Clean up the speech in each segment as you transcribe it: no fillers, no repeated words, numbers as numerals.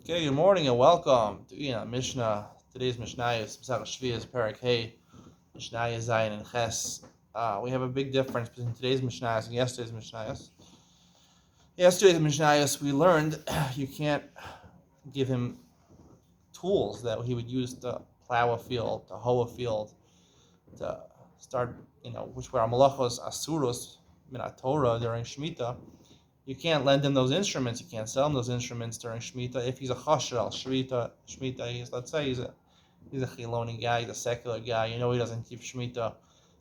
Okay, good morning and welcome to Mishna. Today's Mishnah is Sheviis Parak Hey, Mishnah Zayin and Ches. We have a big difference between today's Mishnah and yesterday's Mishnah. Yesterday's Mishnah, we learned you can't give him tools that he would use to plow a field, to hoe a field, to start, which were malachos asurus min Torah during Shemitah. You can't lend him those instruments. You can't sell him those instruments during Shemitah. If he's a chasher Shemitah, let's say he's a chiloni guy, he's a secular guy. He doesn't keep Shemitah.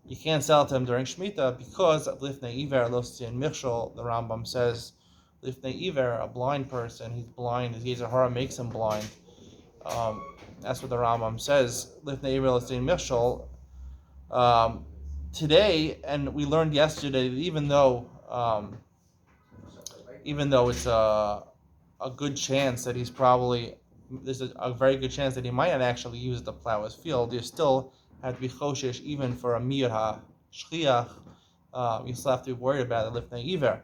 You can't sell it to him during Shemitah because of lifnei iver losin michshol. The Rambam says lifnei iver, a blind person, he's blind. His Yetzer Hara makes him blind. That's what the Rambam says. Lifnei iver losin michshol. Today, and we learned yesterday that even though it's a good chance that there's a very good chance that he might not actually use the plow his field, you still have to be choshesh even for a mir ha-shchiach. You still have to be worried about it, lifnei iver.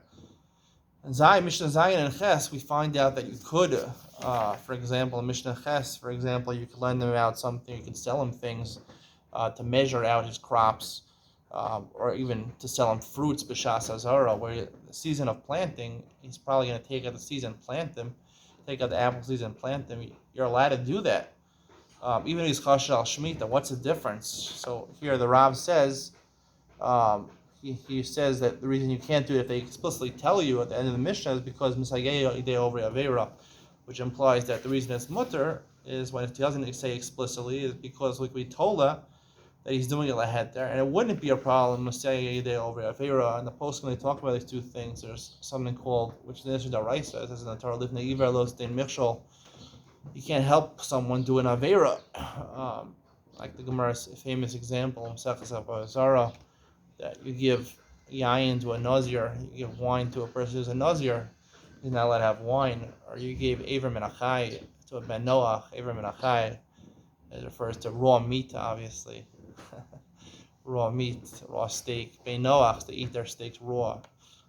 And Mishnah Zayin and Ches, we find out that you could, for example, in Mishnah Ches, you could lend him out something, you could sell him things to measure out his crops, or even to sell him fruits, b'shas hazara, where the season of planting, he's probably going to take out the season, take out the apple season, plant them. You're allowed to do that. Even if he's chasher al Shemitah, what's the difference? So here the Rav says, he says that the reason you can't do it if they explicitly tell you at the end of the Mishnah is because misageyo idei over avera, which implies that the reason it's mutter is when it doesn't say explicitly is because like we told her that he's doing it laheter, and it wouldn't be a problem misageyo idei over avera. And the post when they talk about these two things, there's something called, which the Nishna Daraisa says in the Torah, lifnei iver lo stein michshol. You can't help someone do an avera, like the Gemara's famous example in Maseches Avodah that you give yayin to a nazir, you give wine to a person who's a nazir, he's not allowed to have wine. Or you gave Aver Menachai to a Ben Noach, Aver Menachai, it refers to raw meat, obviously. Raw meat, raw steak. Ben Noach, they eat their steaks raw.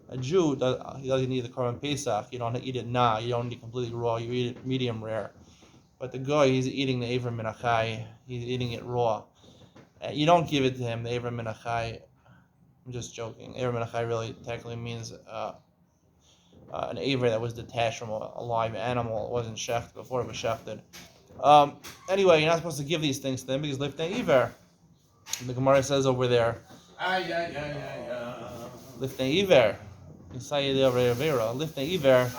A Jew, he doesn't eat the Korban Pesach, you don't eat it you don't eat it completely raw, you eat it medium rare. But the guy, he's eating the Aver Menachai, he's eating it raw. You don't give it to him, the Aver Menachai. I'm just joking. Aver Menachai really technically means an aver that was detached from a live animal. It wasn't shechted before it was shechted. Anyway, you're not supposed to give these things to them because lifnei iver. The Gemara says over there, lifnei iver. Lifnei iver.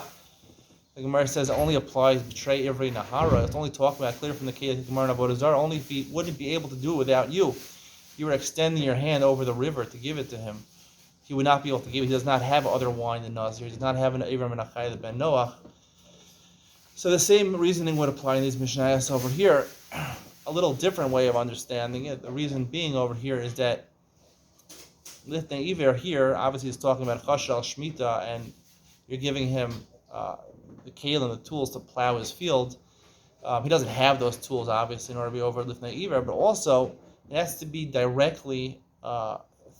The Gemara says it only applies betray every nahara. It's only talking about clear from the case of Gemara and Avodah Zarah. Only if he wouldn't be able to do it without you. You were extending your hand over the river to give it to him. He would not be able to give it. He does not have other wine than Nazir. He does not have an Aver Menachai the Ben Noach. So the same reasoning would apply in these Mishnayos over here. A little different way of understanding it. The reason being over here is that Lifnei Iver here obviously is talking about chasher al Shemitah, and you're giving him the kale and the tools to plow his field. He doesn't have those tools obviously in order to be over Lifnei Iver, but also it has to be directly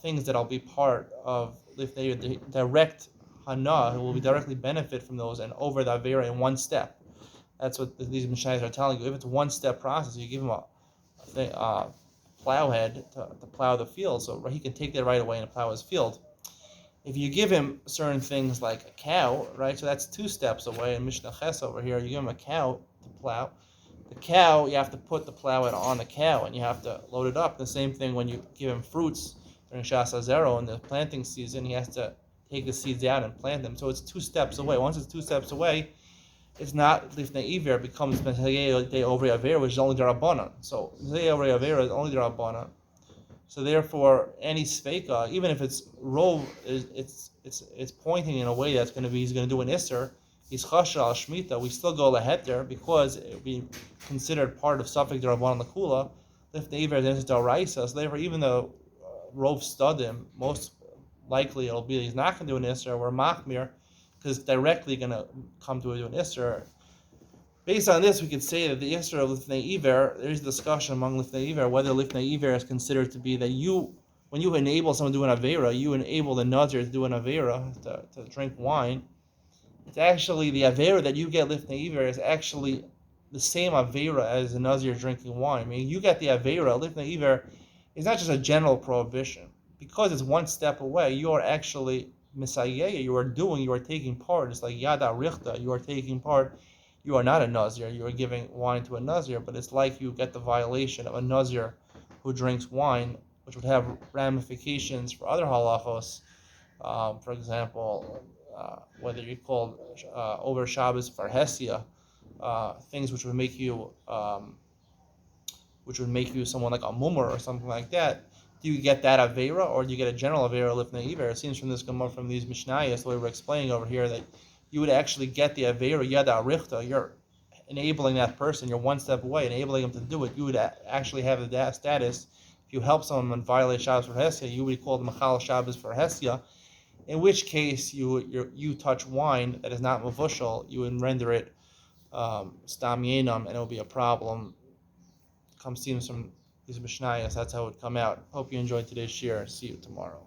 things that'll be part of Lifnei, the direct hana, who will be directly benefit from those and over the avera in one step. That's what these Mishnayos are telling you. If it's a one-step process, you give him a plowhead to plow the field, so he can take that right away and plow his field. If you give him certain things like a cow, right, so that's 2 steps away. In Mishnah Ches over here, you give him a cow to plow. The cow, you have to put the plowhead on the cow, and you have to load it up. The same thing when you give him fruits during Shas Hazero in the planting season, he has to take the seeds out and plant them. So it's 2 steps away. Once it's 2 steps away, it's not lifnei iver, it becomes misageyo idei over avera, which is only derabanan. So misageyo over avera is only derabanan. So therefore, any sveika, even if it's rov, it's pointing in a way that's going to be he's going to do an isser. He's chasher al Shemitah. We still go laheter because it would be considered part of suffix derabanan lakula. Lifnei iver is daraisa. So therefore, even though rov studim, most likely it'll be he's not going to do an isser or machmir, because it's directly going to come to an isser. Based on this, we could say that the isser of lifnei iver, there's a discussion among lifnei iver whether lifnei iver is considered to be that when you enable someone to do an avera, you enable the nazir to do an avera, to drink wine, It's actually the avera that you get lifnei iver is actually the same avera as a nazir drinking wine. I mean, you get the avera lifnei iver is not just a general prohibition because it's one step away. You are actually misayeh. You are taking part. It's like yada richta. You are taking part. You are not a nazir. You are giving wine to a nazir, but it's like you get the violation of a nazir who drinks wine, which would have ramifications for other halachos. For example, whether you call over Shabbos for Hesia, things which would make you someone like a mummer or something like that. Do you get that avera, or do you get a general avera lifnei iver? It seems from this Gemara, from these Mishnayos, the way we're explaining over here, that you would actually get the avera yada arichta. You're enabling that person. You're one step away, enabling him to do it. You would actually have the status. If you help someone violate Shabbos for Hesia, you would be called Machal Shabbos for Hesia. In which case, you touch wine that is not mavushal, you would render it stam yenam, and it will be a problem. Comes seems from these mishnayos. That's how it would come out. Hope you enjoyed today's share. See you tomorrow.